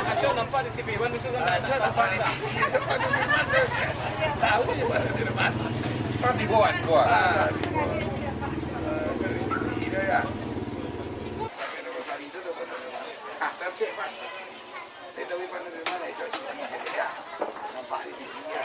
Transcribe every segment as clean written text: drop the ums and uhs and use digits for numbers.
Aco nampak di TV, Wan itu kan ada nampak di tahu di mana di depan. Oh di bawah, di bawah. Dari TV itu ya. Tapi ada pasal itu tuh. Ah, tapi Pak. Itu mana dari mana itu? Ya. Nampak di TV ya.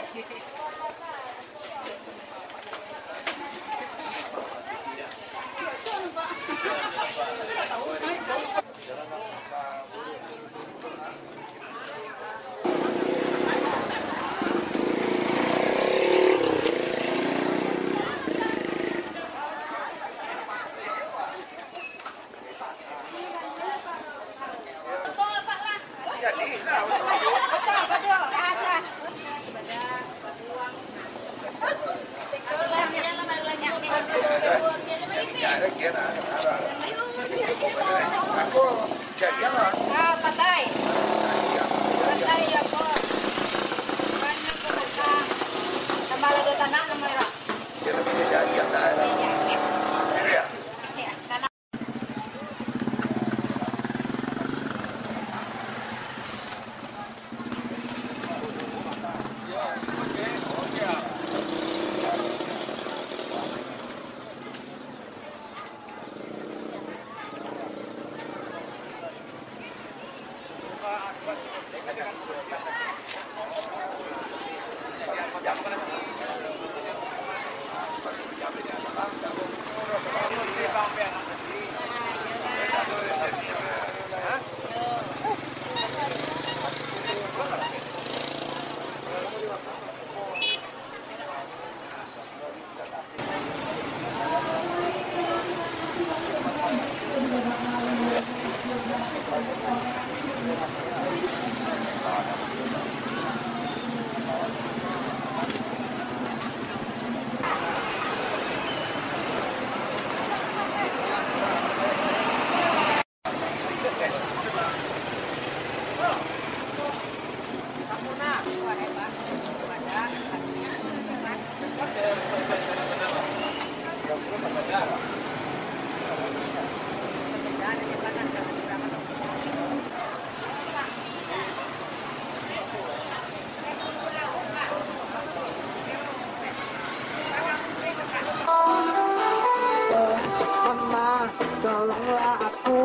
Tolonglah aku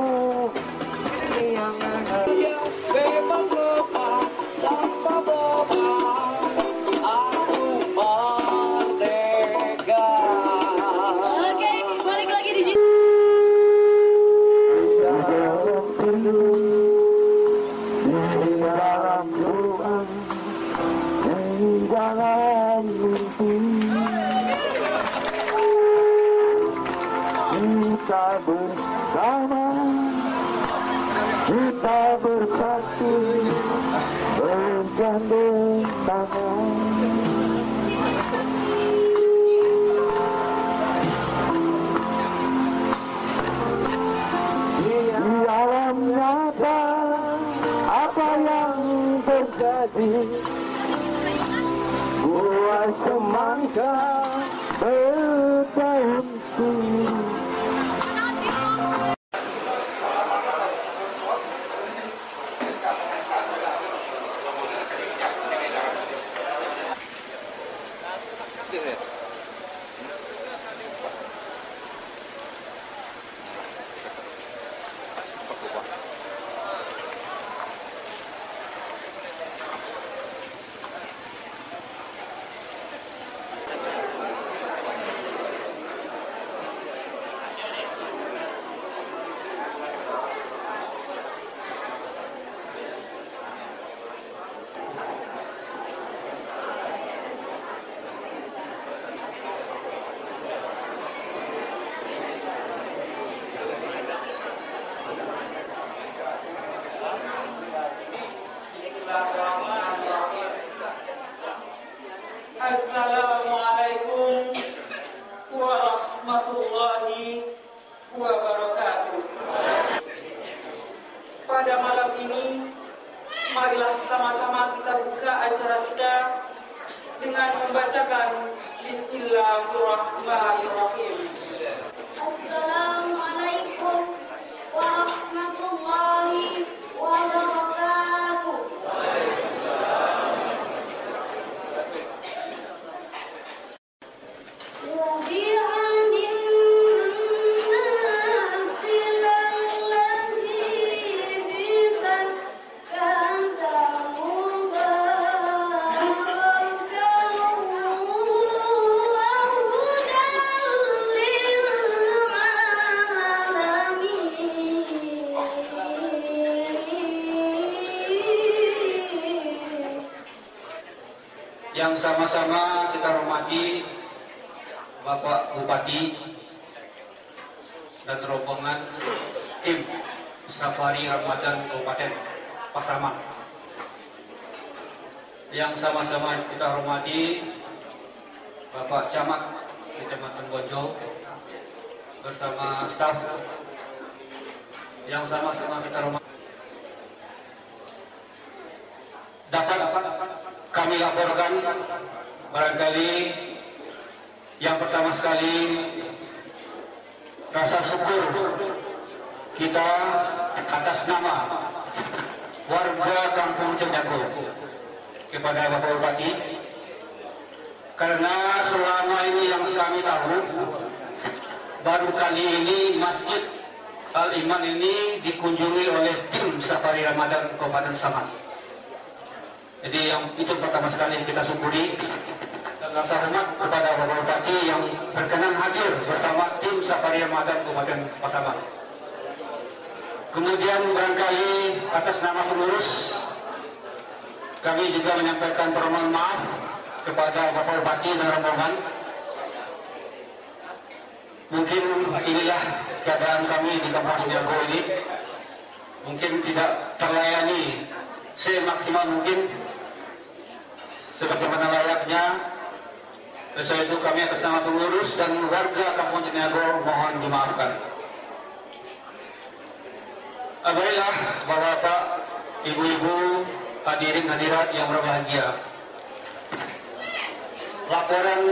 yang bebas lepas tanpa beban, aku merdeka. Oke, balik lagi di dalam Tuhan, di dalam mimpi. Kita bersama, kita bersatu, bergandeng tangan. Di alam nyata, apa yang terjadi? Buah semangka berdaun kuning. Assalamualaikum warahmatullahi wabarakatuh. Pada malam ini marilah sama-sama kita buka acara kita dengan membacakan Bismillahirrahmanirrahim. Assalamualaikum warahmatullahi wabarakatuh. Yang sama-sama kita hormati Bapak Bupati dan rombongan tim Safari Ramadan Kabupaten Pasaman. Yang sama-sama kita hormati Bapak Camat Kecamatan Bonjo bersama staf. Yang sama-sama kita hormati dapat kami laporkan barangkali yang pertama sekali rasa syukur kita atas nama warga Kampung Cendago kepada Bapak Bupati, karena selama ini yang kami tahu baru kali ini Masjid Al-Iman ini dikunjungi oleh tim Safari Ramadan Kabupaten Pasaman. Jadi yang itu pertama sekali kita syukuri dan rasa hormat kepada Bapak Bupati yang berkenan hadir bersama tim Safari Ramadan Kabupaten Pasaman. Kemudian barangkali atas nama pengurus kami juga menyampaikan permohonan maaf kepada Bapak Bupati dan rombongan. Mungkin inilah keadaan kami di Kampung Cendago ini, mungkin tidak terlayani semaksimal mungkin sebagaimana layaknya. Oleh itu kami atas nama pengurus dan warga Kampung Cendago mohon dimaafkan. Baiklah Bapak, Ibu-ibu, hadirin hadirat yang berbahagia, laporan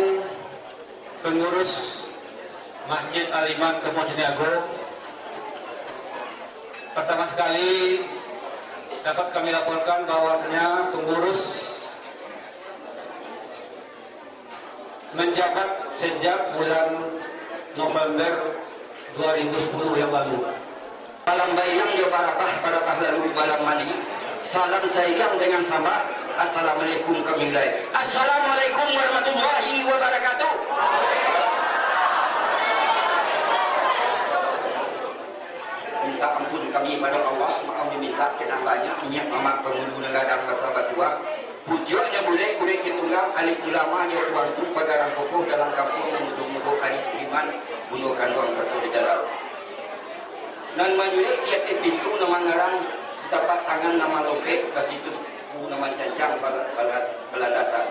pengurus Masjid Al-Iman Kampung Cendago pertama sekali dapat kami laporkan bahwasanya pengurus menjabat sejak bulan November 2010 yang lalu. Malam bayang ya barakah pada lalu malam mandi. Salam sayang dengan sama. Assalamualaikum kami mulai. Assalamualaikum warahmatullahi wabarakatuh. Minta ampun kami pada Allah, maaf diminta kena banyak minyak mamak penghulu negara masyarakat tua. Pujuannya boleh kulit ditunggang alim ulama yang tuanku pagarang kokoh dalam kampung mengudung-udung kali Sriman gunakan ruang satu di dalam. Dan majulik tiap pintu nama ngarang dapat tangan nama lopek ke situ nama cancang baladasan.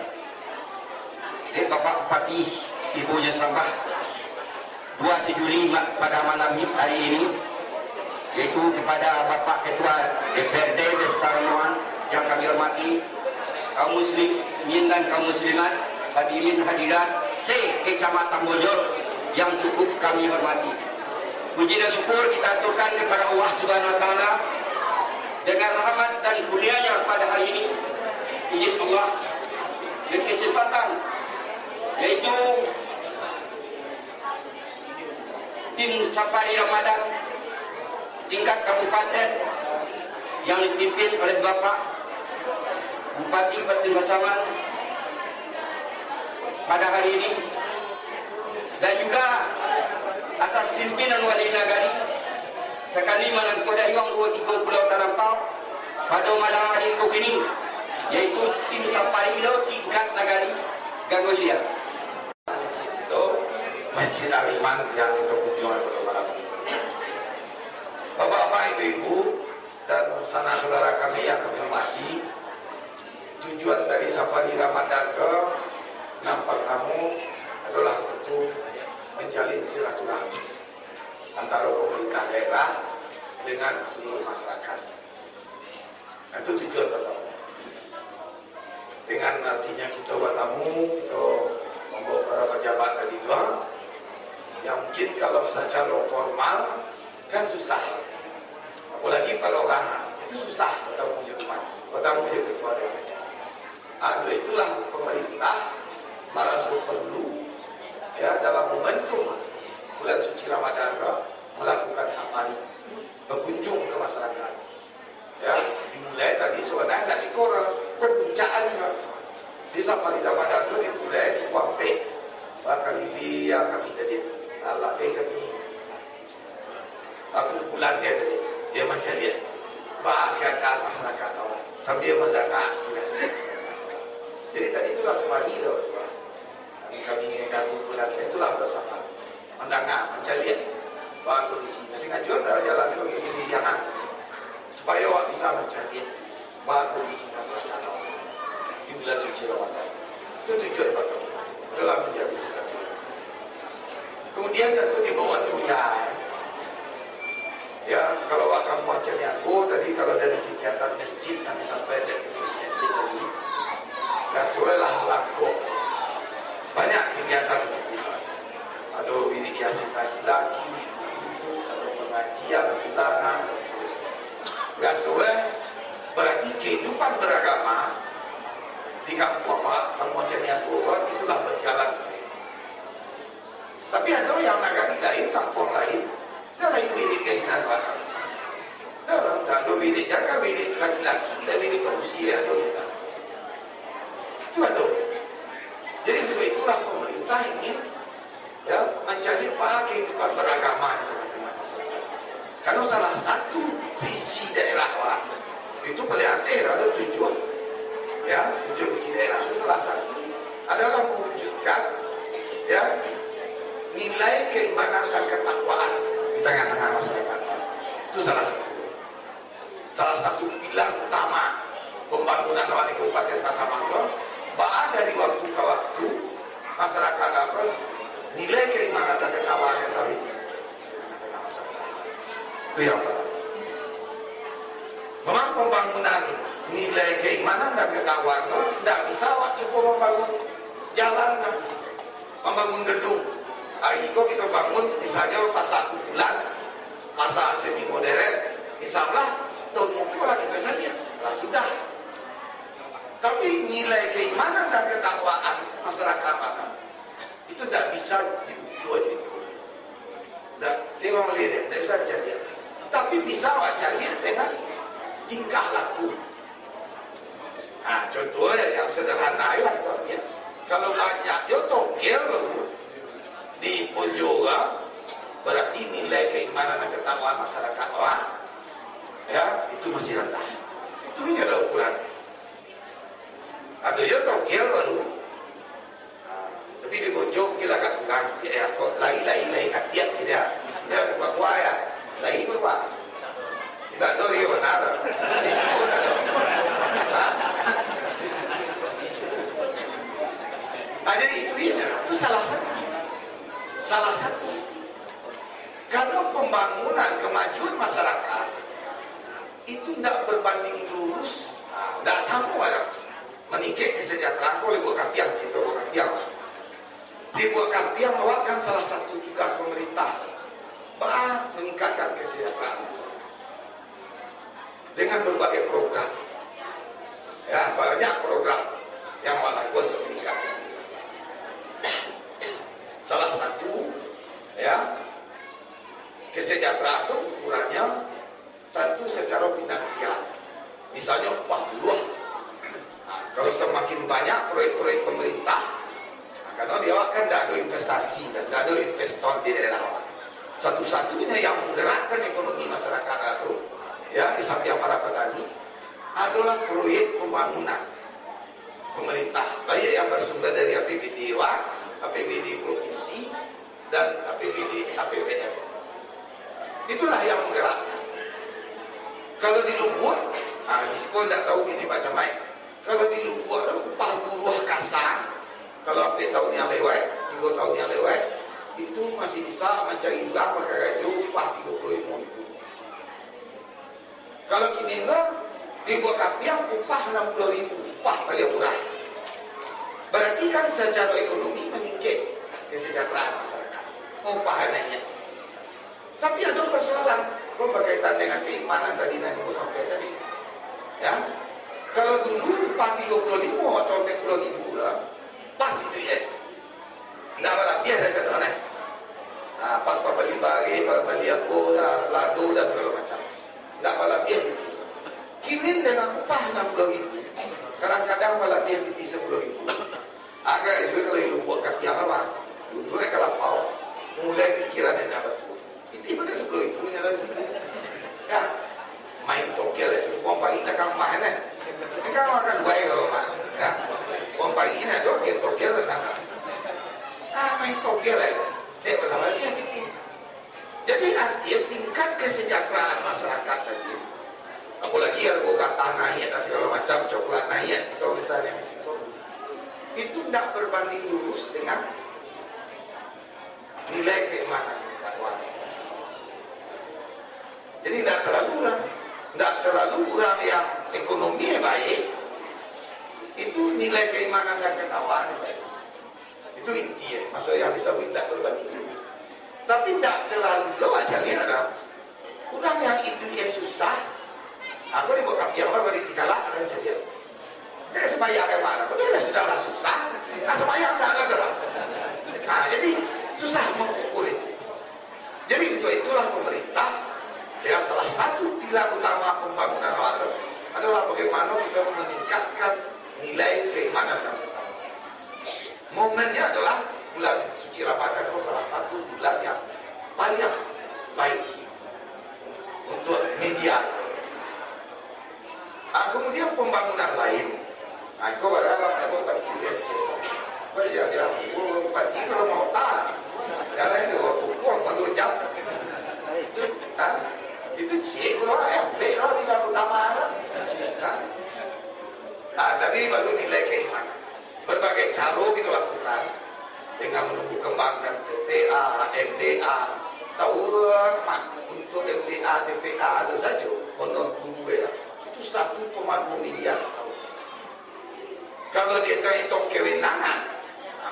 Jadi Bapak Bupati ibunya Sabah 2 Juli pada malam hari ini, yaitu kepada Bapak Ketua DPRD Desa Ranuan yang kami hormati, kaum muslimin dan kaum muslimat, hadirin hadirat Kecamatan Bonjol yang cukup kami hormati. Puji dan syukur kita aturkan kepada Allah Subhanahu wa taala dengan rahmat dan kurnia-Nya pada hari ini. Izin Allah dan kesempatan, yaitu tim Safari Ramadan tingkat kabupaten yang dipimpin oleh Bapak Bupati Pasaman pada hari ini, dan juga atas pimpinan wali nagari sekali malam koda iwang 23 Pulau Tarampau pada malam hari ini, yaitu tim Safari tingkat nagari Gagolia. Itu Masjid Al-Iman yang untuk kunjungan pada malam ini. Bapak-bapak, ibu-ibu, dan saudara kami yang kami hormati, tujuan dari Safari Ramadan ke Nampak Kamu adalah untuk menjalin silaturahmi antara pemerintah daerah dengan seluruh masyarakat. Itu tujuan bertemu. Dengan artinya kita bertemu, kita membawa para pejabat tadi juga. Yang mungkin kalau secara formal kan susah. Apalagi perorangan itu susah bertemu jemaat, bertemu dengan keluarga. Itulah pemerintah merasa perlu ya dalam momentum bulan suci Ramadan melakukan safari, berkunjung ke masyarakat. Ya, dimulai tadi sebenarnya nggak sih korang perpuncaan di safari Ramadan itu dimulai di Wampe, bahkan di kami tadi, Allah kami, aku bulan dia mencari keadaan masyarakat orang sambil mendengar aspirasi. Jadi tadi itulah safari itu. Kami mengaku bulan itulah bersama mendengar, mencari kondisi. Masih ngajuan dah jalan begini jangan supaya awak bisa mencari kondisi masyarakat di bulan suci Ramadan. Itu tujuan pertama dalam menjadi Islam. Kemudian tentu di bawah hujan. Ya, kalau akan macamnya aku tadi kalau dari kegiatan masjid nanti sampai dari masjid tadi, rasulah laku banyak kegiatan masjid. Ada wirid yasin laki-laki, ada pengajian, ulangan, dan seterusnya. Rasulah berarti kehidupan beragama di kampung macamnya aku itulah berjalan. Tapi ada yang negara lain, kampung lain. Dah lain wirid kesinan bakal. Dah ada wirid jaga wirid laki-laki, dah wirid manusia ada. Itu ada. Jadi sebab itulah pemerintah ingin ya mencari kehidupan beragama di tengah-tengah masyarakat. Karena salah satu visi daerah itu melihatnya ada tujuan. Ya, tujuan visi daerah itu salah satu adalah mewujudkan ya nilai keimanan dan ketakwaan di tengah-tengah masyarakat. Itu salah satu pilar utama pembangunan wali Kabupaten Tasamangga. Bahkan dari waktu ke waktu masyarakat akan nilai keimanan dan ketakwaan yang terjadi di tengah-tengah masyarakat. Itu yang pertama. Memang pembangunan nilai keimanan dan ketakwaan itu tidak bisa cukup membangun jalan, membangun gedung. Hari itu kita bangun misalnya pas 1 bulan masa semi modern, misalnya tahun mungkin lah kita jadi lah sudah. Tapi nilai keimanan dan ketakwaan masyarakat itu tidak bisa diukur itu. Dia melihat, tidak bisa dicari. Tapi bisa cari dengan tingkah laku. Nah, contohnya yang sederhana ya. Kalau banyak dia togel di Ponjoga, berarti nilai keimanan dan ketakwaan masyarakat ya itu masih rendah. Itu ini ada ukuran. Ada ya togel baru. Tapi di Ponjoga kita akan kurang ya kok lai katiak kita. Ya buat ya. Lai berapa? Tidak tahu dia benar. Di situ ada. Nah, jadi itu salah satu karena pembangunan kemajuan masyarakat itu tidak berbanding lurus, tidak sama ada meningkat kesejahteraan. Kalau buat kapiang kita buat kapiang di buat kapiang mewakilkan salah satu tugas pemerintah meningkatkan kesejahteraan masyarakat dengan berbagai program ya, banyak program yang melakukan untuk meningkatkan. Salah satu ya kesejahteraan itu ukurannya tentu secara finansial. Misalnya upah buruh. Nah, kalau semakin banyak proyek-proyek pemerintah, karena dia akan tidak ada investasi dan tidak ada investor di daerah. Satu-satunya yang menggerakkan ekonomi masyarakat itu ya di samping para petani adalah proyek pembangunan pemerintah, baik yang bersumber dari APBD APBD provinsi dan APBN. Itulah yang menggerakkan. Kalau di Lumbur, Cisco tidak tahu ini macam mana. Kalau di Lumbur ada upah buruh kasar. Kalau sampai tahun yang lewat, 3 tahun yang lewat, itu masih bisa mencari uang pakai gaji upah 35 itu. Kalau kini enggak, Di Buah Kapiang upah 60.000, upah paling murah. Berarti kan secara ekonomi meningkat kesejahteraan masyarakat. Upah naiknya. Tapi ada persoalan, kok berkaitan dengan keimanan tadi nanti aku sampai tadi. Ya, kalau dulu upah 35 atau 40.000 lah, pas itu ya. Nggak malah biar aja dah. Nah, pas beli bagi, beli aku, lado dan segala macam. Nggak malah biar. Kini dengan upah 60.000, kadang-kadang malah biar di 10.000. Agak juga kalau ibu buat kaki yang apa, dulu kalau mau mulai pikiran yang dapat. Itu pada 10.000 nya lagi. Ya, main tokel ya, uang pagi nak kamah ni. Kan akan baik kalau mah. Ya, uang pagi ni tu kita tokel lah. Main tokel ya. Dia pertama dia itu. Jadi artinya tingkat kesejahteraan masyarakat tadi. Apalagi harga tanah naik dan segala macam, coklat naik atau misalnya itu tidak berbanding lurus dengan nilai keimanan ketakwaan. Jadi tidak selalu orang yang ekonomi baik itu nilai keimanan dan ketakwaan baik. Itu intinya, maksudnya yang disebut tidak berbanding lurus. Tapi tidak selalu lo aja lihat ada orang yang hidupnya susah. Aku di Buah Kapiang baru dikalak dan jadi. Dia sembahyang ke mana? Dia sudahlah susah. Nah sembahyang tak ada gerak. Nah jadi susah mengukur itu. Jadi itulah pemerintah. Ya salah satu pilar utama pembangunan warga adalah bagaimana kita meningkatkan nilai keimanan dan ketakwaan. Momennya adalah bulan suci Ramadan, salah satu bulan yang paling baik untuk media. Kemudian pembangunan lain. Kau berapa ada bupati dia cakap. Kau dia bupati kalau mau tak, jalan itu pukul kalau jam. Itu cik kalau MB lah bilang utama lah. Tadi baru nilai keimanan. Berbagai cara kita lakukan dengan menumbuh kembangkan TPA, MDA. Tahu mak untuk MDA, TPA ada saja honor guru ya. Itu 1,2 miliar tahun. Kalau dia hitung kewenangan,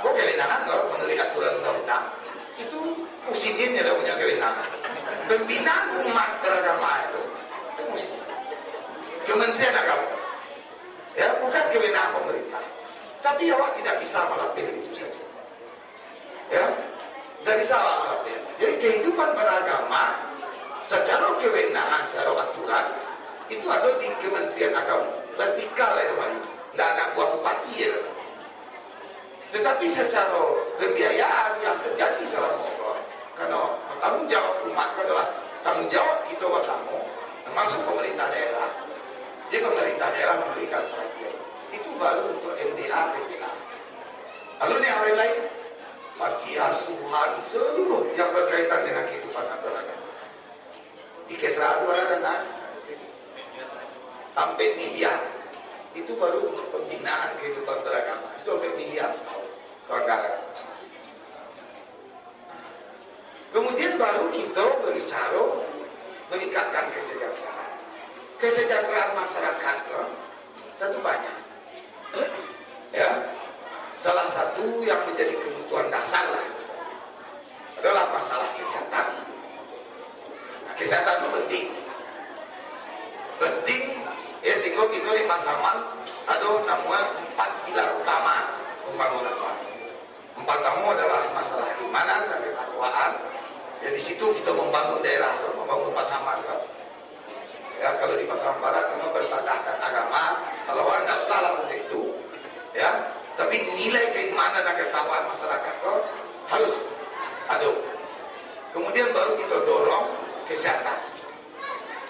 aku kewenangan kalau menurut aturan undang-undang itu presidennya dah punya kewenangan. Pembinaan umat beragama itu mesti Kementerian Agama. Ya bukan kewenangan pemerintah. Tapi awak tidak bisa melapir itu saja. Ya, tidak bisa melapir. Jadi kehidupan beragama secara kewenangan, secara aturan itu ada di Kementerian Agama, vertikal ya teman-teman, tidak ada buah bupati ya. Tetapi secara pembiayaan yang terjadi selama ini, karena tanggung jawab umat adalah tanggung jawab kita bersama, termasuk pemerintah daerah. Jadi pemerintah daerah memberikan perhatian. Itu baru untuk MDA, TPA. Lalu yang lain, bagi asuhan seluruh yang berkaitan dengan kehidupan beragama. Di Kesra itu ada sampai miliar. Itu baru untuk pembinaan kehidupan beragama. Itu sampai miliar anggaran. Kemudian baru kita berbicara meningkatkan kesejahteraan. Kesejahteraan masyarakat tentu banyak. Ya, salah satu yang menjadi kebutuhan dasar lah adalah masalah kesehatan. Nah, kesehatan itu penting. Ya sehingga kita di Pasaman ada namanya 4 pilar utama pembangunan. 4 tamu adalah masalah keimanan dan ketakwaan. Ya di situ kita membangun daerah, membangun Pasaman. Ya kalau di Pasaman Barat kita bertadahkan agama, kalau orang tidak salah untuk itu, ya. Tapi nilai keimanan dan ketakwaan masyarakat harus ada. Kemudian baru kita dorong kesehatan.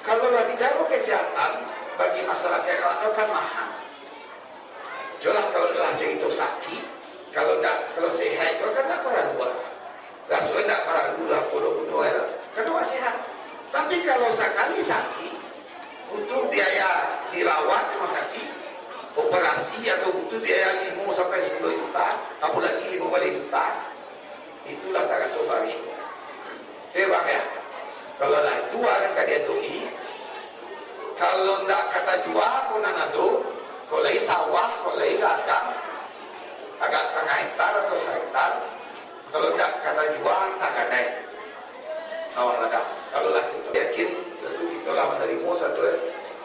Kalau bicara kesehatan bagi masyarakat itu kan mahal. Jelas kalau dah cerita sakit, kalau sehat itu kan tak parah dua. Rasul tak parah dua, puluh era. Kalau sehat. Tapi kalau sekali sakit, butuh biaya dirawat rumah sakit, operasi atau butuh biaya 5 sampai 10 juta, apalagi 15 juta, itulah tak sobari. Bang ya. Kalau lah itu ada kalian doi, kalau ndak kata jua pun nanado, kalau sawah, kalau ladang, agak setengah hektar atau sehektar, kalau ndak kata jua tak gadai sawah ladang. Kalau lah contoh yakin, itu kita lah menerima satu.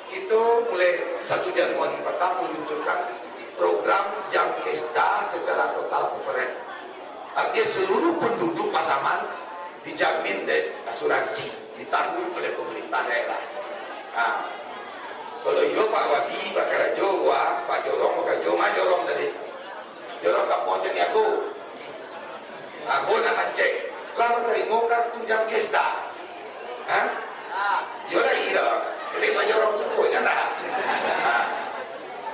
Kita mulai 1 Januari petang meluncurkan program Jam Pesta secara total coverage. Artinya seluruh penduduk Pasaman dijamin dari asuransi, ditanggung oleh pemerintah daerah. Nah, kalau yo Pak Wadi, Pak Karajo, wah Pak Jorong, Pak Jorong tadi, Jorong kampung jadi aku. Aku nama cek, lama terima kartu Jam Pesta. Hah? Yo lagi dong, jadi Pak Jorong sepuhnya dah.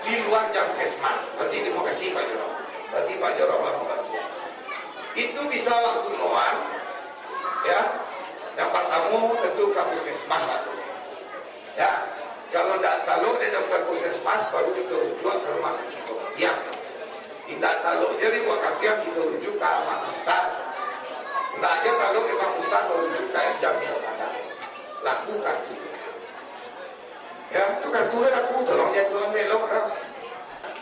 Di luar Jam Kesmas, berarti terima kasih Pak Jorong. Berarti Pak Jorong lah membantu. Itu bisa waktu noan, ya. Yang pertama tentu ke puskesmas satu. Ya, kalau tidak tahu di dokter puskesmas baru kita rujuk ke rumah sakit Kapiang. Tidak tahu jadi buat Kapiang kita rujuk ke Amat Hutan. Tidak aja tahu di Amat Hutan baru rujuk ke Jamil. Lakukan. Ya, itu kartu laku, tolong dia tuan melok.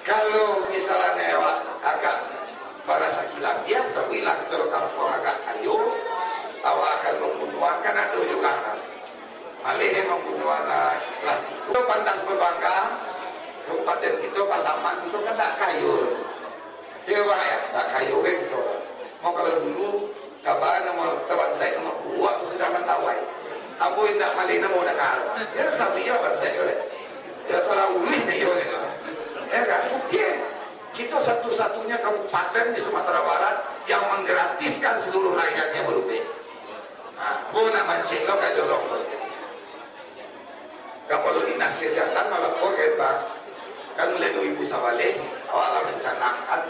Kalau misalnya agak para sakilan biasa, wilang kalau kampung agak kayu, awak akan membunuhan kan ada juga. Malih membunuhan plastik. Itu pantas berbangga, kabupaten kita Pasaman itu kan tak kayu. Dia bang ya, tak kayu gitu. Mau kalau dulu kabar nama teman saya nama buat sesudah mentawai. Aku tidak malih nama udah karo. Ya sabinya apa saya oleh. Ya salah ului dia gitu. Ya kan, bukti kita satu-satunya kabupaten di Sumatera Barat yang menggratiskan seluruh rakyatnya berupa. Nah, nak mancing lo kayak jorong. Kalau dinas kesehatan malah korek bang, kan mulai ibu sawale, awalnya mencanangkan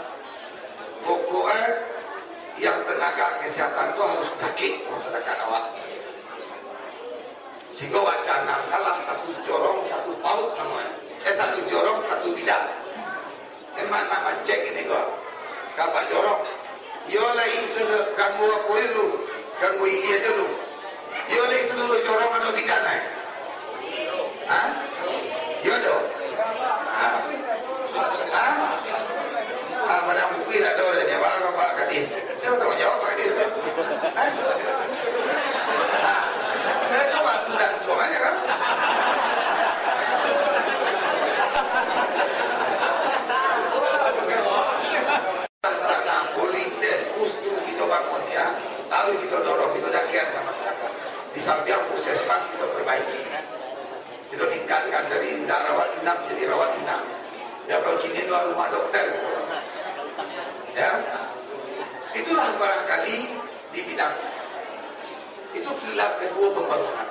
pokoknya yang tenaga kesehatan itu harus kaki masyarakat awak. Sehingga wacana kalah 1 jorong 1 paut namanya. 1 jorong 1 bidang. Emang nama cek ini kok. Kapak jorong. Yo lagi ganggu apa dulu, ganggu ini dulu. Yo lagi seluruh jorong ada bidang eh. Hah? Yo dong. Hah? Pada buku tidak tahu dah jawab Pak Kadis. Dia tahu jawab Pak Kadis. Hah? Saya coba dan semuanya kan. Masyarakat politis, pustu kita bangun ya. Lalu kita dorong, kita dakian ke masyarakat. Di samping puskesmas kita perbaiki. Kita tingkatkan dari rawat inap jadi rawat inap. Ya kalau kini itu rumah dokter. Ya, itulah barangkali di bidang itu pilar kedua pembangunan.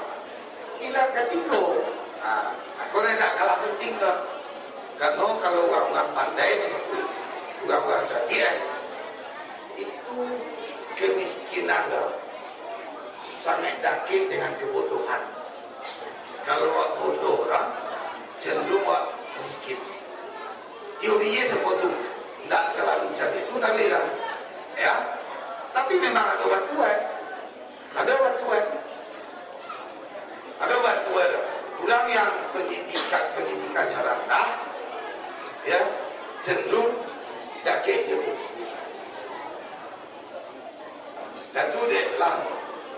Pilar ketiga, aku tidak kalah penting ke, karena kalau orang-orang pandai, orang-orang cerdik, itu kemiskinan sangat dekat dengan kebodohan. Kalau bodoh orang cenderung miskin. Teorinya seperti itu, tidak selalu jadi itu tadi lah, ya. Tapi memang ada bantuan. Ada bantuan orang yang pendidikannya rendah ya cenderung dakik dia sendiri. Dan itu adalah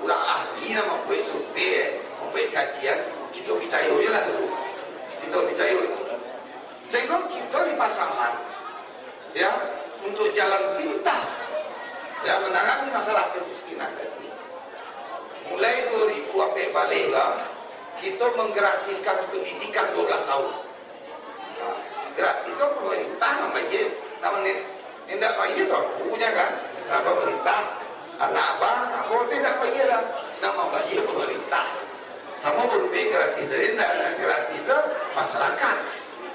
orang ahli yang membuat survei, membuat kajian, kita percaya je lah dulu. Kita percaya itu. Sehingga kita di Pasaman ya untuk jalan pintas ya menangani masalah kemiskinan tadi. Mulai 2000 sampai balik kita menggratiskan pendidikan 12 tahun. Nah, gratis kan pemerintah namanya, namanya tidak bayar tu, punya kan? Nah, pemerintah, anak abang, aku tidak bayar lah, nama bayar pemerintah. Sama berubah gratis dari gratis tu masyarakat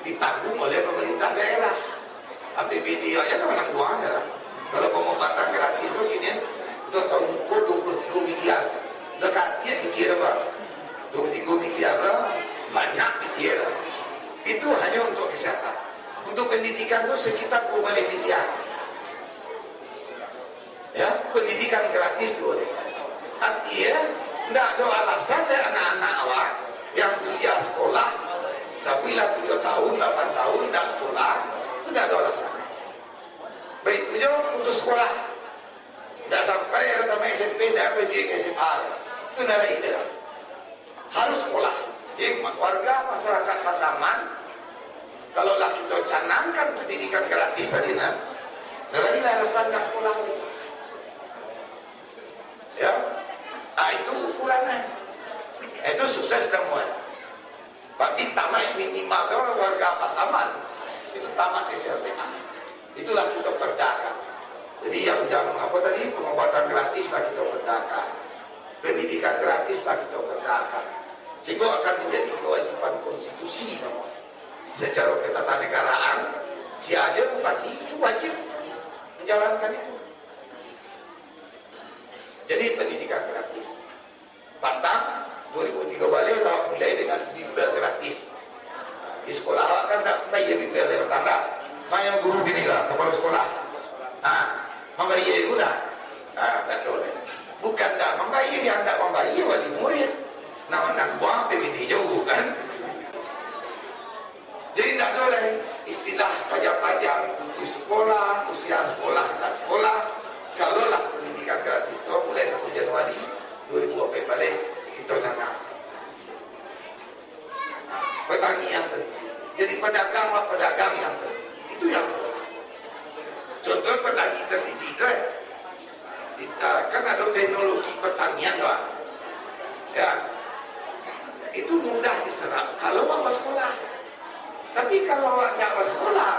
ditanggung oleh pemerintah daerah. APBD aja kan menang uangnya lah. Kalau pengobatan gratis tu gini, tu tahun 23 miliar. Dekatnya dikira bang 23 miliar lah, banyak dikira. Itu hanya untuk kesehatan. Untuk pendidikan itu sekitar 2 miliar. Ya, pendidikan gratis tu. Artinya tidak ada alasan dari anak-anak awak yang usia sekolah Sabilah 7 tahun, 8 tahun tidak sekolah, itu tidak ada alasan. Baik itu juga putus sekolah, tidak sampai yang pertama SMP dan pergi ke SMA, itu tidak ada ide. Harus sekolah. Jadi warga masyarakat Pasaman, kalaulah kita canangkan pendidikan gratis tadi, nah, lagi alasan tidak sekolah. Ya, itu ukurannya. Itu sukses semua. Berarti tamat minimal warga Pasaman itu tamat SLTA. Itulah kita perdakan. Jadi yang apa tadi, pengobatan gratis lah kita perdakan, pendidikan gratis lah kita perdakan. Sehingga akan menjadi kewajiban konstitusi namanya. Secara ketatanegaraan, si aja bupati itu wajib menjalankan itu. Jadi pendidikan gratis. Batang 2003 balik lah mulai dengan bimbel gratis. Di sekolah kan tak bayar bimbel lewat tangga. Maya guru gini lah, kepala sekolah. Membayar itu dah. Tak boleh. Bukan dah membayar, yang tak membayar wali murid. Nama buang PBT jauh kan. Jadi tak boleh istilah pajak-pajak untuk sekolah, usia sekolah, tak sekolah. Kalau lah pendidikan gratis itu mulai 1 Januari 2004 balik kita jangan. Petani yang terdidik. Jadi pedagang yang terdidik. Itu yang salah. Contoh petani terdidik kan. Kita kan ada teknologi pertanian kan. Ya. Itu mudah diserap kalau awak sekolah. Tapi kalau awak tidak sekolah,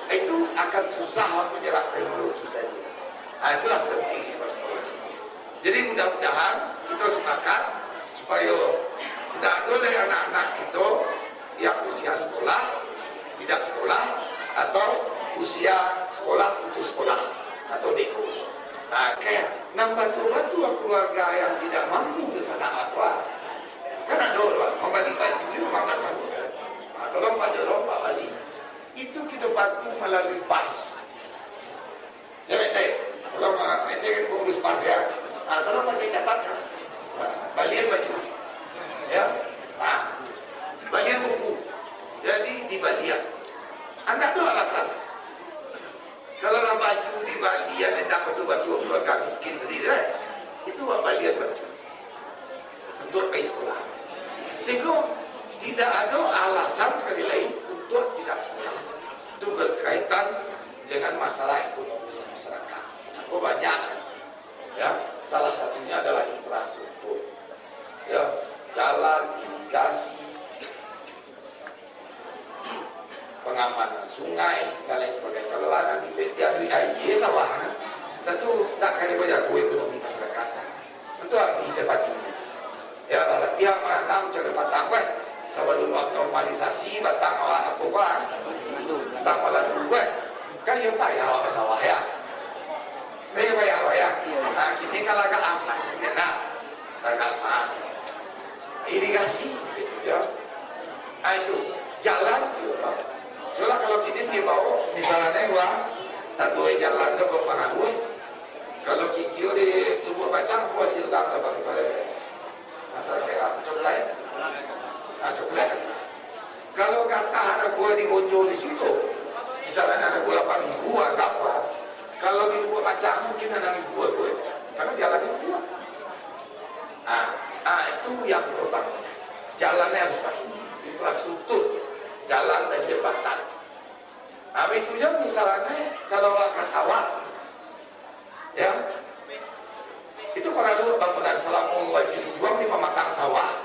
itu akan susah menyerap teknologi tadi. Itulah penting di sekolah. Jadi mudah-mudahan kita sepakat supaya tidak boleh anak-anak kita yang usia sekolah, tidak sekolah, atau usia sekolah putus sekolah atau deko. Kayak bantu keluarga yang tidak mampu untuk sana apa. Kan ada orang membeli baju itu memang tak sanggup. Tolong Pak Jorong, Pak Wali, itu kita bantu melalui bas. Ya betul. Kalau ente kan pengurus bas ya, tolong pakai catatan. Balian baju, ya. Balian buku. Jadi di balian. Anda ada alasan. Kalau baju di balian yang dapat baju keluarga miskin tadi, itu balian baju untuk pergi sekolah. Sehingga tidak ada alasan sekali lain untuk tidak sekolah. Itu berkaitan dengan masalah ekonomi masyarakat. Oh banyak, ya. Salah satunya adalah infrastruktur, ya, jalan, irigasi, pengamanan sungai dan lain sebagainya. Kalau nanti diadui air sawah, tentu tak kali banyak ekonomi masyarakat. Tentu harus ditepati. Ya, kalau tiap menanam cara batang, sebelum normalisasi batang awak apa batang malah dulu, kan yang payah awak sawah ya. Saya payah awak ya. Kita kalau agak aman, ya nak, agak aman. Irigasi, gitu ya. Itu jalan, ya. Soalnya kalau kita dibawa, misalnya uang, tak boleh jalan ke pengaruh. Kalau kita di tubuh bacang, puas silakan dapat kepada masalah kayak coklat. Coklat. Kalau kata ada gua di Bonjo di situ, misalnya ada gua 8.000 atau apa, kalau di luar macam mungkin ada 1.000 gue, karena jalannya kuat. Itu yang kita bangun. Jalannya harus baik, infrastruktur, jalan dan jembatan. Itu juga misalnya kalau ke sawah, ya, itu perlu bangunan selama wajib juang di pematang sawah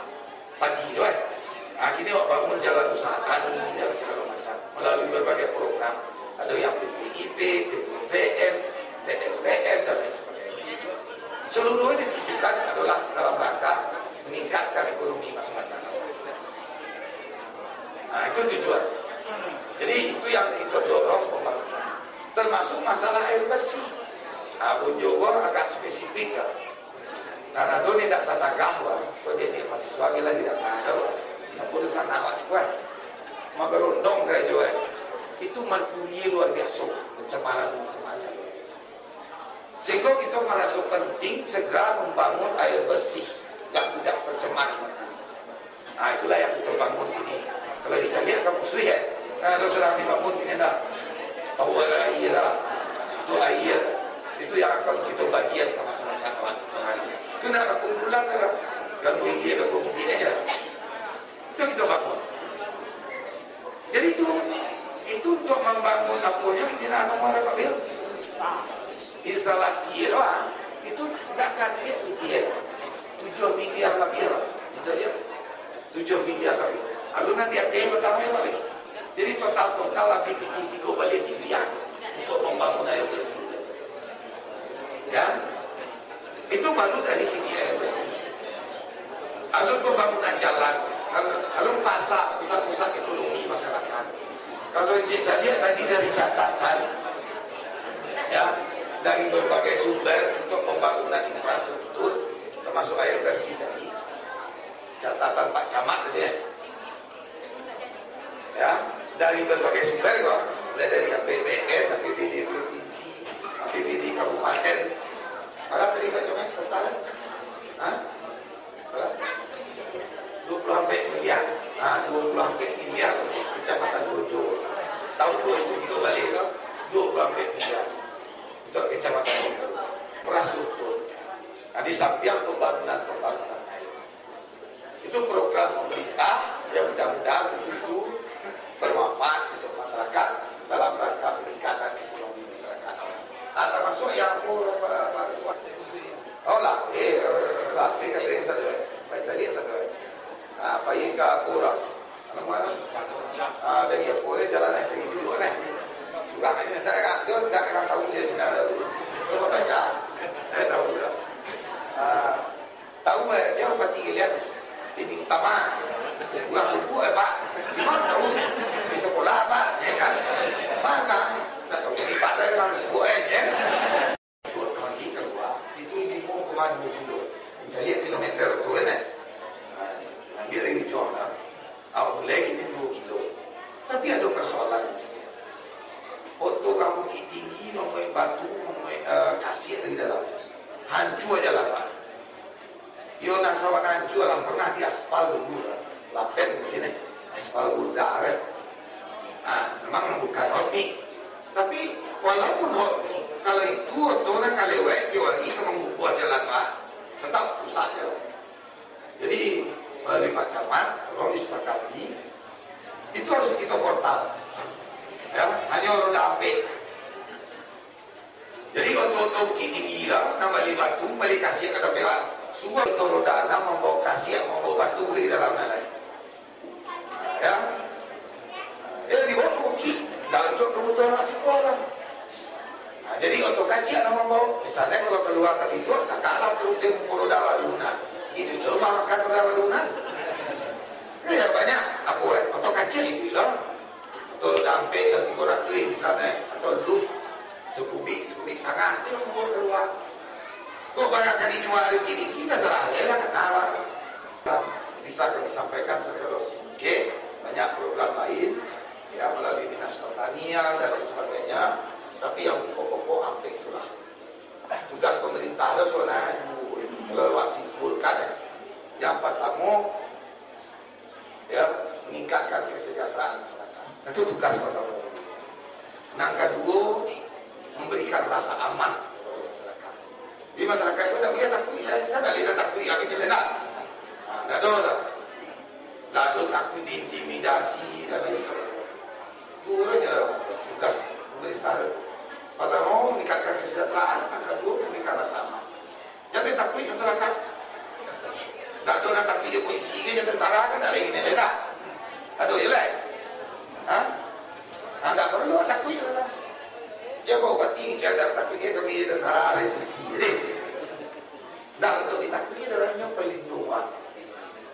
pagi, kini bangun jalan usaha tani, jalan segala macam melalui berbagai program. Ada yang PPIP, PPPN, PLPM dan lain sebagainya. Seluruhnya ditujukan adalah dalam rangka meningkatkan ekonomi masyarakat. Itu tujuan. Jadi itu yang kita dorong pembangunan. Termasuk masalah air bersih. Bonjogo agak spesifik kan. Karena itu tidak tata gahwa, dia mahasiswa lagi tidak ada. Tapi urusan awak sekuat, magerondong graduate itu mempunyai luar biasa pencemaran lingkungannya. Sehingga kita merasa penting segera membangun air bersih yang tidak tercemar. Itulah yang kita bangun ini. Kalau dicari akan musuh ya. Karena ada serang dibangun ini dah. Tahu ada air lah. Itu air. Itu yang akan kita bagian ke masyarakat orang. Itu nak kumpulan kan. Kalau dia ke kumpulan aja. Itu kita bangun. Jadi itu untuk membangun apanya kita nak nomor apa bil? Instalasi doang. Itu tak akan dia 7 miliar lebih lah. Itu aja 7 miliar lebih. Lalu nanti ada yang bertambah lagi. Jadi total lebih 3 miliar untuk membangun air bersih. Ya, itu baru dari segi air bersih. Lalu pembangunan jalan, lalu pasar, pusat-pusat ekonomi masyarakat. Kalau kita lihat tadi dari catatan, ya, dari berbagai sumber untuk pembangunan infrastruktur, termasuk air bersih tadi, catatan Pak Camat tadi ya, dari berbagai sumber kok, mulai dari APBN, APBD provinsi, APBD kabupaten, ada tadi Pak Camat total, 20 miliar, 20 miliar untuk kecamatan Bojo, tahun 2003 balik ke 20 miliar untuk kecamatan Bojo, infrastruktur. Nah, di samping pembangunan air, itu program pemerintah yang mudah-mudahan itu bermanfaat untuk masyarakat dalam rangka peningkatan ekonomi masyarakat. Termasuk yang latih kata yang satu, baca dia satu. Paling ke kurang, mana? Dari apa dia jalan dari dulu kan? Suka aja saya dia tidak akan tahu dia tidak tahu. Coba baca, saya tahu dah. Tahu nggak siapa pati lihat ini utama? Bukan buku Pak. Gimana tahu di sekolah Pak? Ya kan? Mana? Tak tahu di Pak dari mana buku aja. Buat kaki keluar itu 5,20. Jadi kilometer tu kan? Ambil lagi jual lah. Lagi ni 2 kilo. Tapi ada persoalan. Foto kamu tinggi, nombor batu, nombor kasih lagi dalam. Hancur aja lah Pak. Yo nak sawan hancur lah pernah di aspal dulu lah. Lapen begini, aspal budak kan. Memang bukan hobi. Tapi walaupun hobi, kalau itu atau nak kalewek lagi memang buat jalan Pak, tetap pusat jalan. Jadi melalui Pak Camat, kalau disepakati, itu harus kita portal. Ya, hanya roda api. Jadi untuk begini gila, nama batu, balik kasih ke dalam. Semua untuk roda enam membawa kasih, membawa batu di dalam lain. Ya, dibawa ke bukit, dalam untuk kebutuhan sekolah. Jadi untuk kajian nama membawa, misalnya kalau keluar dari itu, tak kalah perlu dia membawa roda lunak. Ini rumah makan roda lunak. Ya banyak, apa atau kacil itu lah. Atau dampe yang 300 misalnya, atau luf sekubik setengah itu yang membawa keluar. Kok banyak kali nyuari gini kita salah lah kenapa? Bisa kami sampaikan secara singkat banyak program lain ya melalui dinas pertanian dan lain sebagainya. Tapi yang pokok-pokok sampai itulah tugas pemerintah ada soalnya lewat simpulkan ya. Yang pertama ya meningkatkan kesejahteraan masyarakat. Itu tugas pertama. Yang kedua memberikan rasa aman kepada masyarakat. Di masyarakat itu tidak boleh takut ya, kan tak boleh takut yang kita lenak. Tak ada takut diintimidasi dan lain sebagainya. Itu orangnya tugas pemerintah. Pertama meningkatkan kesejahteraan, yang kedua memberikan rasa aman. Jangan takut masyarakat. Tak ada nak takut dia polisi ke, dia tentara kan tak lagi ni lenak. Aduh ya lah. Tak perlu takut je lah. Jangan bati, jangan takut dia kami tentara dan polisi. Jadi, dah untuk ditakui adalah yang pelindungan.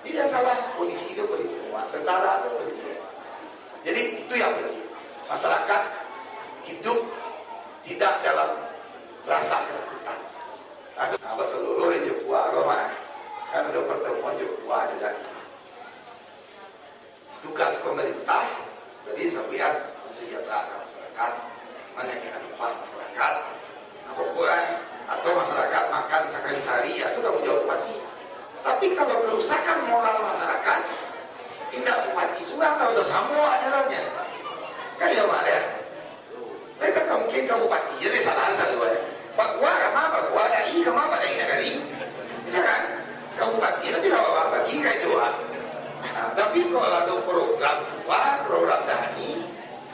Tidak salah polisi itu pelindungan, tentara itu pelindungan. Jadi itu yang penting. Masyarakat hidup tidak dalam rasa ketakutan. Apa seluruh yang buat Roma kan ada pertemuan juga ada. Tugas pemerintah jadi sambian mensejahterakan masyarakat, menaikkan upah masyarakat, pokoknya atau masyarakat makan sekali sehari itu tanggung jawab bupati. Tapi kalau kerusakan moral masyarakat Indah bupati sudah nggak usah semua caranya. Kayak mana? Mereka mungkin ke bupati jadi salah satu ya. Pak gua kemana? Pak gua ada i kemana ada ini kali? Ya kan? Ke bupati tapi apa bagi kayak jual. Nah, tapi kalau ada program dani,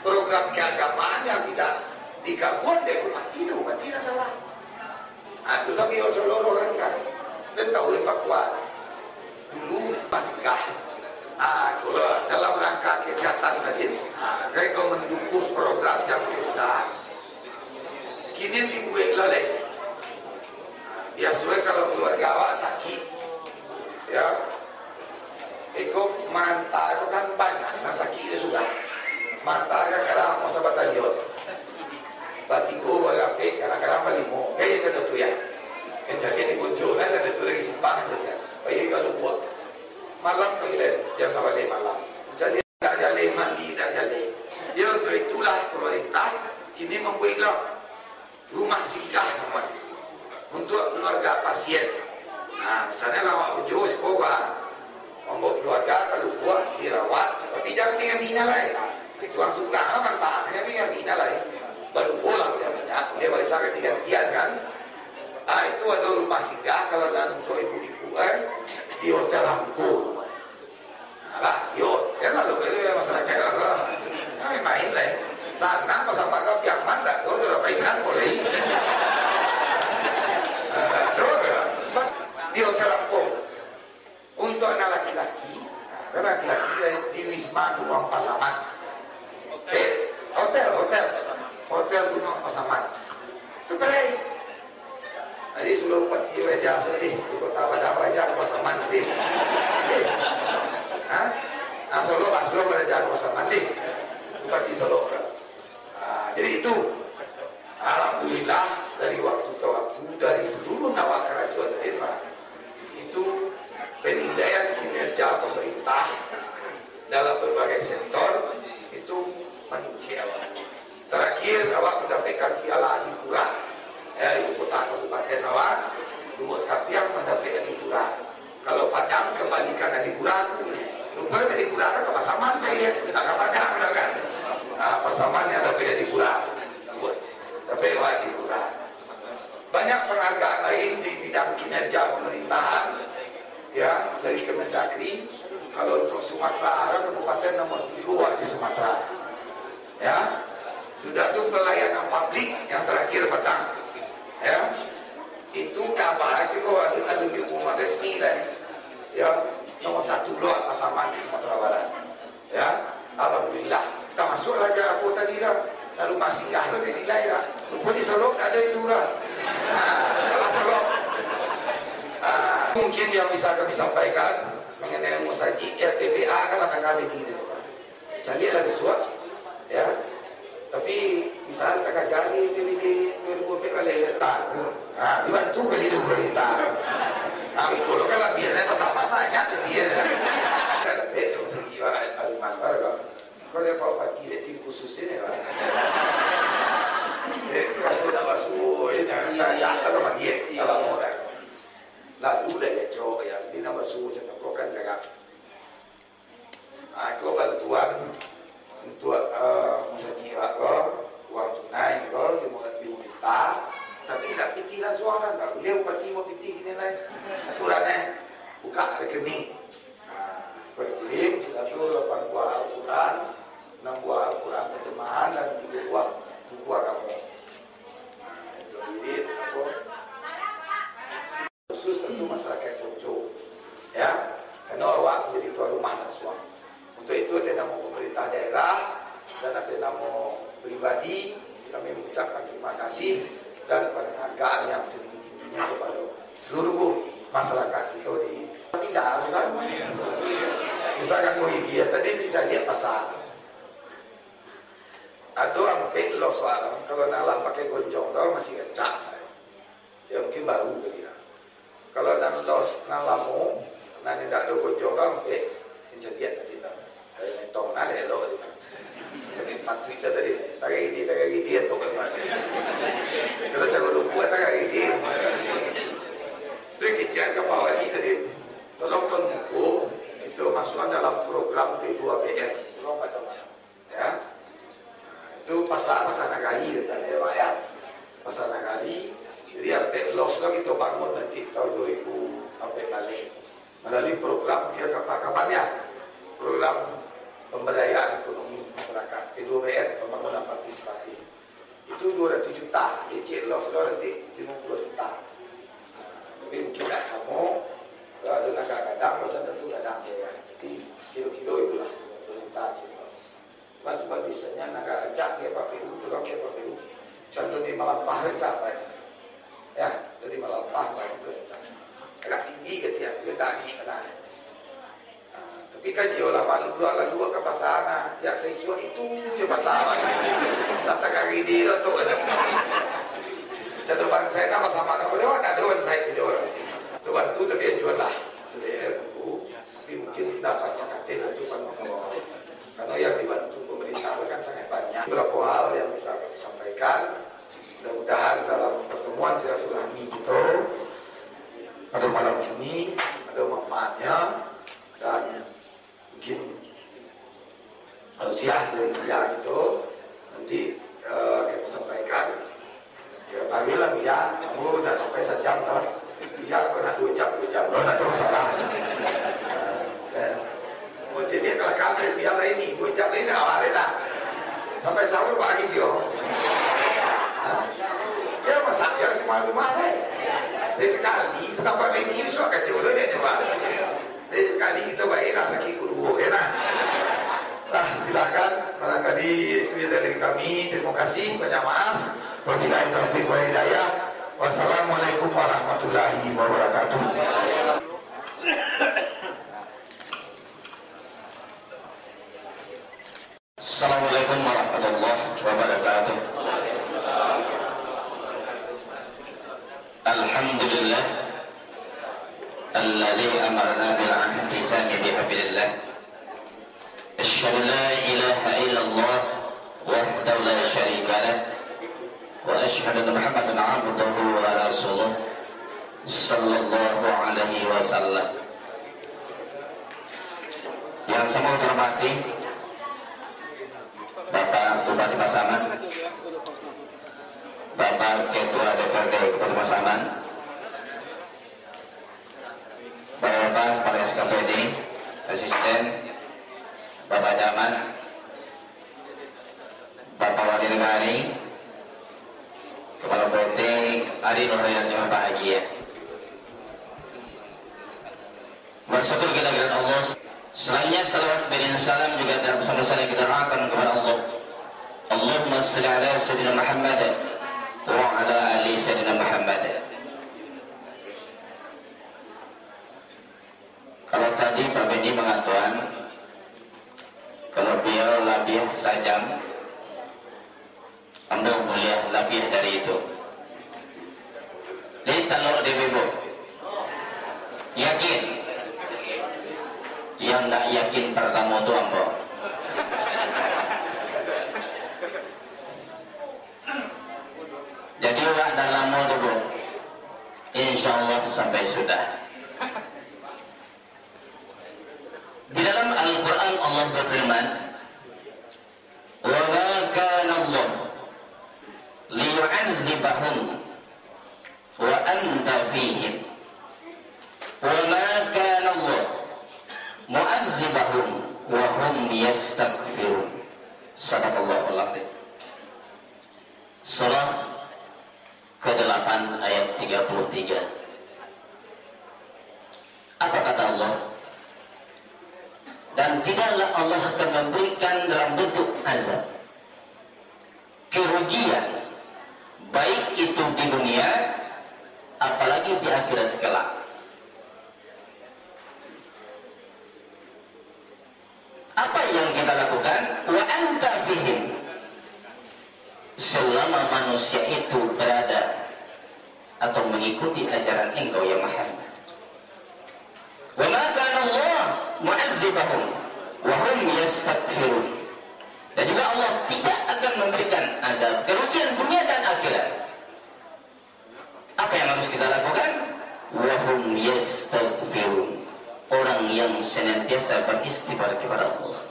program keagamaan yang tidak digabung dengan bupati itu bupati tidak salah. Nah, itu sampai seluruh orang kan. Dan tahu oleh Pak Kuat dulu masihkah kalau dalam rangka kesehatan tadi mereka mendukung program jam pesta kini dibuat lalai biasanya kalau keluarga awak sakit ya ikut mantar kan banyak nah sakit itu sudah mantar kadang-kadang mau sahabat talion batiko bagape kadang-kadang balimo kayak itu tuh ya mencari di kunjungan ada tu lagi simpang saja. Baik kalau buat malam pergi jam sampai malam. Jadi tak jalan mandi tak jalan. Dia untuk itulah pemerintah kini membuatlah rumah singgah untuk keluarga pasien. Nah, misalnya kalau kunjung sekolah, membawa keluarga kalau buat dirawat, tapi jangan dengan bina lain. Suang suka lah mantap, dengan bina lain. Baru bola dia bisa ganti-gantian kan. Itu ada rumah singgah kalau untuk ibu-ibu di hotel Lampu. Nah, di hotel lalu itu masyarakat lah. Kami main lah. Saat nak sama kau yang mana? Kau sudah mainan boleh. Di hotel Lampu untuk anak laki-laki. Karena laki-laki di Wisma Gunung Pasaman. Hotel Gunung Pasaman. Itu keren. Jadi sebelum pergi wajah sedih di kota Padang wajah Pasaman nanti. Solo wajah Pasaman nanti. Bupati Solo kan. Jadi itu alhamdulillah dari waktu ke waktu dari seluruh nawak kerajaan daerah itu penilaian kinerja pemerintah dalam berbagai sektor itu meningkat. Terakhir awak mendapatkan piala Adipura. Ibu kota kabupaten awak luas kapiang mendapatkan Adipura. Kalau Padang kembalikan Adipura lupa Adipura ke Pasaman kayak kita ke Padang kan. Pasaman yang dapat Adipura luas tapi Adipura. Banyak penghargaan lain di bidang kinerja pemerintahan ya dari Kemendagri. Kalau untuk Sumatera ada kabupaten nomor 3 di Sumatera ya sudah tuh pelayanan publik yang terakhir Padang ya itu kabar itu ada dukungan resmi lah ya nomor 1 luar Pasaman di Sumatera Barat ya alhamdulillah kita masuk aja aku tadi lah lalu masih nggak ada dinilai lah lupa di Solo tak ada itu lah kalau Solo mungkin yang bisa kami sampaikan mengenai musajid RTBA kan ada kali ini jadi lagi suap ya tapi misalnya tak cari PBB 2020 kali dibantu kali itu pemerintah. Itu lo kan biasanya pasal banyak dia. Kalau itu sejiwa aliman baru kalau dia bawa pagi dia tim khusus ini lah. Kasih nama suhu ini tak ada dia kalau mau dah. Lalu dah cowok yang di nama suhu jangan kau kan jaga. Kau bantuan untuk musajid uang tunai kalau diminta tapi tak pitilah suara tak boleh bupati mau piti ini lain aturannya buka rekening kalau kirim sudah tu 8 buah Al-Quran 6 buah Al-Quran terjemahan dan 3 buah buku agama itu duit khusus tentu masyarakat Jogja ya karena awak menjadi tuan rumah dan suami untuk itu ada nama pemerintah daerah dan ada nama pribadi kami mengucapkan terima kasih dan penghargaan yang setinggi-tingginya kepada seluruh masyarakat kita di tidak misalkan Muhyiddin tadi dicari pasar ada sampai lo soal kalau nalah pakai gonjong dah masih kencang ya mungkin baru kali lah kalau dan los nalamu nanti tak ada gonjong dah sampai kejadian tadi dah mentong nale lo Pak Twitter tadi, tak kayak dia tu kan. Kalau cakap lupa tak kayak dia. Jadi kita ke bawah ini tadi, tolong tunggu itu masuk dalam program pasar nagari ya Pak ya. Pasar nagari. Jadi sampai los lo kita bangun nanti tahun 2000 sampai balik melalui program dia kapan-kapan ya, program pemberdayaan ekonomi masyarakat P2BN, pembangunan partisipatif. Itu 200 juta, DC los lo nanti 50 juta. Tapi mungkin tak sama, kalau ada kadang masa tentu kadang ya. Jadi kilo-kilo itulah 20 juta DC los. Cuma bisanya negara ajak dia PPU, pulang dia PPU. Contoh di Malampah capai. Ya, dari Malampah itu agak tinggi gitu ya, beda nih nah. Tapi kan dia lalu ke pasar, ya sesuatu itu ya pasar. Tata kaki dia tu. Contoh bang saya nama sama nama dia, ada orang saya itu orang. Tu bantu tapi jual lah, sudah tunggu. Tapi mungkin dapat makaten itu kan karena yang dibantu pemerintah kan sangat banyak. Beberapa hal yang bisa kami sampaikan. Mudah-mudahan dalam pertemuan silaturahmi kita pada malam ini ada manfaatnya dan mungkin harusnya dari dia gitu nanti kita sampaikan ya tahulah ya kamu sudah sampai sejam loh ya kena 2 jam loh tidak ada masalah mau jadi kalau dari biar ini 2 jam ini awalnya dah sampai sahur pagi dia ya masak yang rumah-rumah deh. Jadi sekali setapak ini besok akan jodoh dia coba. Jadi sekali kita baiklah lagi guru ya nah. Nah silakan barangkali itu dari kami. Terima kasih, banyak maaf. Wabillahi taufiq wal hidayah. Wassalamualaikum warahmatullahi wabarakatuh. Assalamualaikum warahmatullahi wabarakatuh. Alhamdulillah alladzi amarna bil ihtisami bi hablillah. Asyhadu la ilaha illallah wahdahu la syarika lah wa asyhadu anna Muhammadan abduhu wa rasuluh sallallahu alaihi wasallam. Yang sama hormati Bapak Bupati Pasaman, Bapak Ketua DPRD Kabupaten Pasaman, Bapak Kepala SKPD, Asisten, Bapak Camat, Bapak Wali Negari, Kepala PT, Ari Nurhayat yang bahagia. Bersyukur kita kepada Allah. Selainnya salawat dan salam juga dalam bersama-sama kita doakan kepada Allah. Allahumma shalli ala sayyidina Muhammad wa ala ali sayyidina Muhammad. Kalau tadi Pak Bedi mengatakan kalau beliau lebih sajam, Anda mulia lebih dari itu. Jadi kalau DBBO yakin, yang tak yakin pertama itu ambo. Jadi wak dalam dulu, insya Allah sampai sudah. Di dalam Al-Quran Allah berfirman, wa ma kana Allah liyu'azzibahum wa anta fihim wa ma kana Allah mu'azzibahum wa hum yastaghfirun. Sadaqallahul azim. Surah ke-8 ayat 33. Apa kata Allah? Dan tidaklah Allah akan memberikan dalam bentuk azab kerugian, baik itu di dunia apalagi di akhirat kelak. Apa yang kita lakukan? Wa anta fihim, selama manusia itu berada atau mengikuti ajaran engkau ya Muhammad. Wa ma kana Allah mu'azzibahum wa hum yastaghfirun. Dan juga Allah tidak akan memberikan azab kerugian dunia dan akhirat. Apa yang harus kita lakukan? Wa hum yastaghfirun, orang yang senantiasa beristighfar kepada Allah.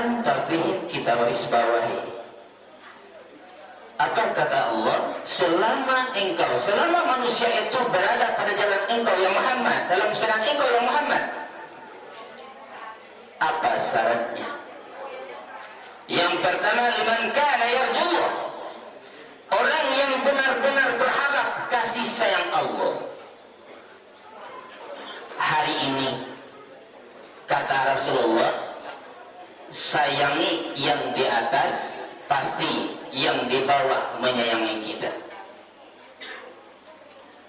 perkataan tapi kita garis bawahi. Apa kata Allah? Selama manusia itu berada pada jalan engkau yang Muhammad, dalam syariat engkau yang Muhammad, apa syaratnya? Yang pertama, liman kana yarjullah, orang yang benar-benar berharap kasih sayang Allah. Hari ini kata Rasulullah, sayangi yang di atas, pasti yang di bawah menyayangi kita.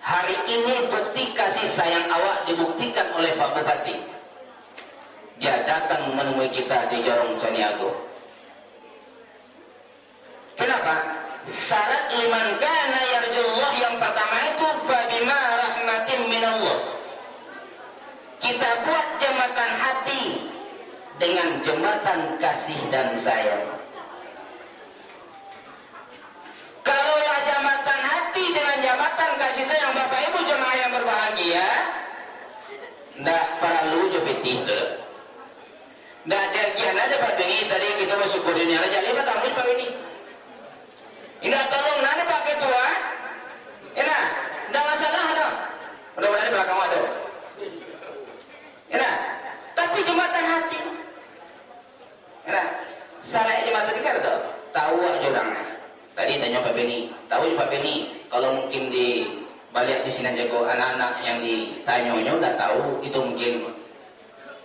Hari ini bukti kasih sayang awak dibuktikan oleh Pak Bupati. Dia datang menemui kita di Jorong Caniago. Kenapa? Syarat liman kana yarjullah yang pertama itu fabima rahmatin minallah. Kita buat jembatan hati dengan jembatan kasih dan sayang. Kalaulah jambatan hati dengan jambatan kasih sayang Bapak Ibu jemaah yang berbahagia, ndak perlu jepit itu. Ndak dergian aja Pak Beni, tadi kita bersyukurinnya aja. Lihat ambil Pak Beni. Ini tolong nanti pakai tua. Enak, ndak masalah ada. Mudah-mudahan di belakang ada. Enak, tapi jembatan hati. Enak, salah jembatan ini kan ada. Tahu aja orangnya. Tadi tanya Pak Beni, tahu Pak Beni, kalau mungkin di balik di sini aja kok anak-anak yang ditanya udah tahu, itu mungkin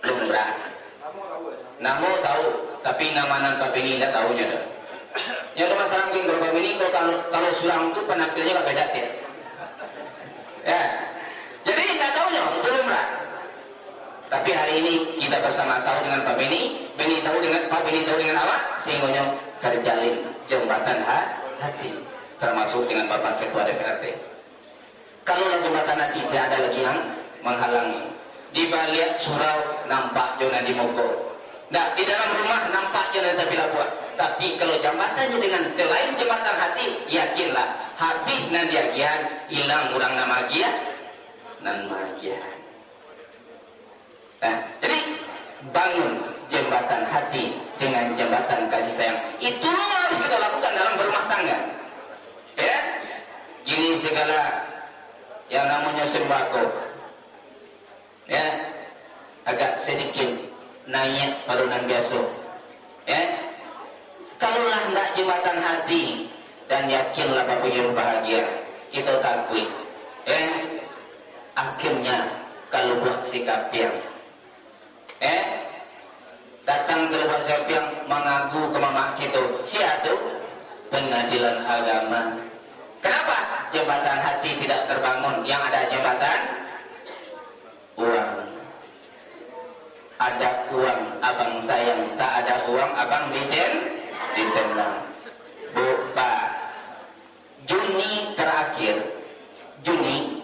belum berani. Namo tahu, tapi nama Pak Beni tidak tahunya dah. Yang ada masalah mungkin kalau Pak Beni, kalau surang itu penampilannya nggak beda ya. Ya, jadi nggak tahunya, belum berani. Tapi hari ini kita bersama tahu dengan Pak Beni, Beni tahu dengan Pak Beni tahu dengan awak, sehingga terjalin jembatan hati, termasuk dengan Bapak Ketua DPRD. Kalau jembatan hati tidak ada lagi yang menghalangi. Di balik surau nampak jona di Moko. Nah, di dalam rumah nampak jona tapi buat. Tapi kalau jembatannya dengan selain jembatan hati, yakinlah habis nanti agian hilang orang nama agian nan magian. Nah, jadi bangun jembatan hati dengan jembatan kasih sayang. Itu harus kita lakukan dalam berumah tangga. Ya, gini segala yang namanya sembako, ya, agak sedikit naik parunan biasa. Ya, kalaulah hendak jembatan hati dan yakinlah Bapak Ibu bahagia, kita takut. Ya, akhirnya kalau buat sikap yang datang ke luar siapa yang mengaku ke mama kita siatu pengadilan agama. Kenapa jembatan hati tidak terbangun? Yang ada jembatan uang. Ada uang abang sayang, tak ada uang abang ditendang. Bapak Juni terakhir di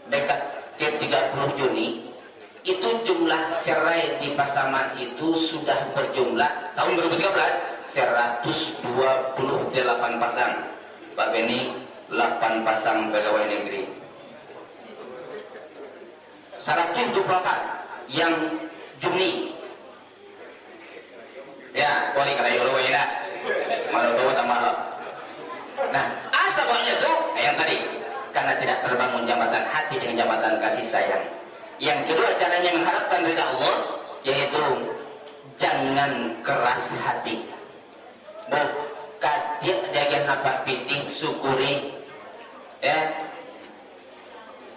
dekat ke 30 Juni itu jumlah cerai di pasangan itu sudah berjumlah tahun 2013 128 pasang. Pak Beni 8 pasang pegawai negeri. 124 yang Juni. Ya, kuali kalau yolo ya. Malu tahu tambah. Nah, asapnya tuh yang tadi karena tidak terbangun jambatan hati dengan jambatan kasih sayang. Yang kedua caranya mengharapkan ridha Allah, yaitu jangan keras hati. Katik dagang apa pitih syukuri. Ya.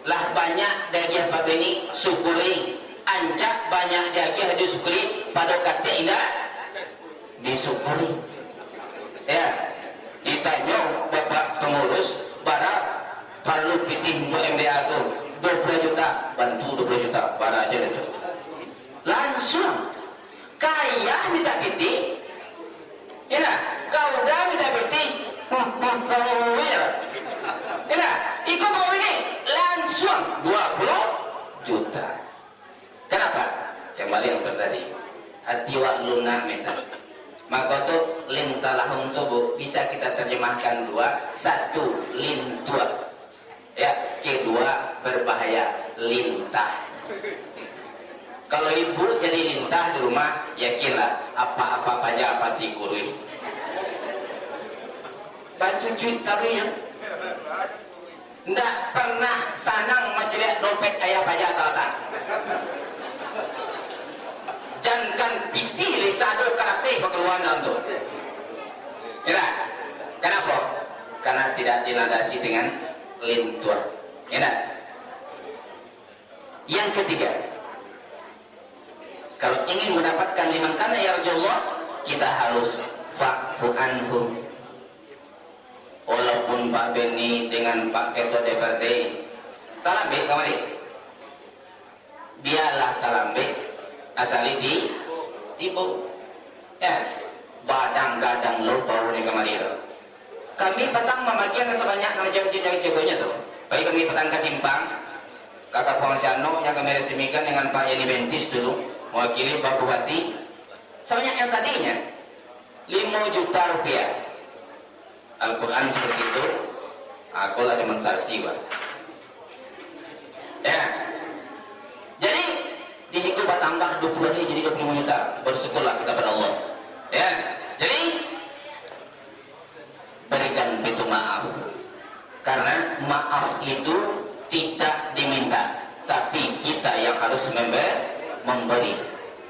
Lah banyak dagang Pak Beni syukuri. Ancak banyak dagang disyukuri pada katik indah disyukuri. Ya. Ditanya Bapak pengurus barat perlu pitih untuk MDA itu 20 juta, bantu 20 juta, para aja itu. Langsung kaya minta pitih. Ya, kau dah minta pitih. Kau ya. Ya, ikut kau ini langsung 20 juta. Kenapa? Kembali yang tadi. Hati wa lunak minta. Maka tuh lintalahum tubuh bisa kita terjemahkan dua. Satu, lin dua. Ya, kedua berbahaya lintah. Kalau ibu jadi lintah di rumah, yakinlah apa-apa aja pasti kurui. Baju cuit tapi ya. Nggak pernah sanang macam dompet ayah aja tatan. Jangan piti lisado karate keluar dalam tu. Ya, kenapa? Karena tidak dilandasi dengan lintuh. Ya, yang ketiga, kalau ingin mendapatkan liman kana ya Rasulullah, kita harus fa'fu anhum. Walaupun Pak Beni dengan Pak Ketua DPRD talambe kamari, dialah talambe asali di tipu ya badang-gadang lo bau di kamari itu. Kami petang memagian sebanyak 6 jago-jagonya tuh. Baik kami petang ke Simpang, Kakak Pangsiano yang kami resmikan dengan Pak Yani Bentis dulu, mewakili Pak Bupati. Sebanyak yang tadinya 5 juta rupiah. Al-Quran seperti itu, aku lah demonstrasi Pak. Ya, jadi di situ bertambah 20 ini jadi 25 juta. Bersyukurlah kita pada Allah. Ya, jadi berikan pintu maaf, karena maaf itu tidak diminta, tapi kita yang harus memberi.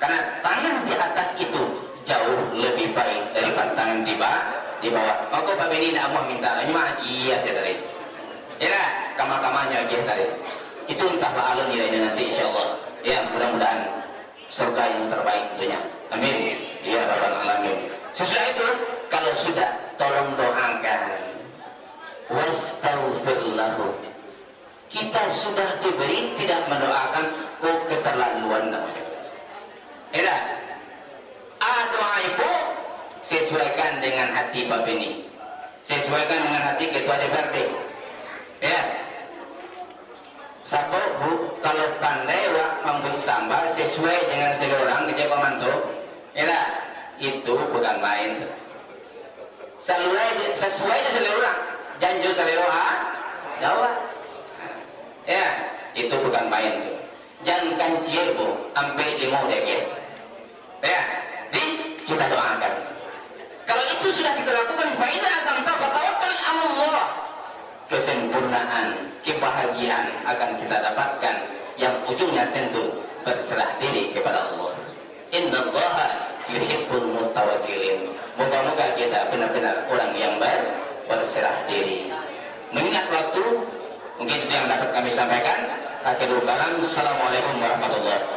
Karena tangan di atas itu jauh lebih baik daripada tangan di bawah. Maka Pak Beni nak mau minta, cuma iya saya tadi. Ya, kamar-kamarnya aja tadi. Itu entahlah alun nilainya nanti insya Allah. Ya, mudah-mudahan surga yang terbaik tentunya. Amin. Ya Rabbal Alamin. Sesudah itu, kalau sudah, tolong doakan. Wastaghfirullahu. Kita sudah diberi, tidak mendoakan, kok keterlaluan namanya. Ya, doa ibu sesuaikan dengan hati Pak Beni, sesuaikan dengan hati Ketua DPRD. Ya, Sabo bu, kalau pandai membuat sambal sesuai dengan seorang kerja pemantu, ya itu bukan main. Sesuai dengan seorang, janjo selera Jawa. Ya, itu bukan main. Jangan kancil bu, sampai 5 deket. Ya, kita doakan. Kalau itu sudah kita lakukan, fa'idha akan tawakkal Allah. Kesempurnaan, kebahagiaan akan kita dapatkan, yang ujungnya tentu berserah diri kepada Allah. Innallaha yuhibbul mutawakkilin. Moga-moga kita benar-benar orang yang berserah diri. Mengingat waktu, mungkin itu yang dapat kami sampaikan. Akhirul kalam, assalamualaikum warahmatullahi wabarakatuh.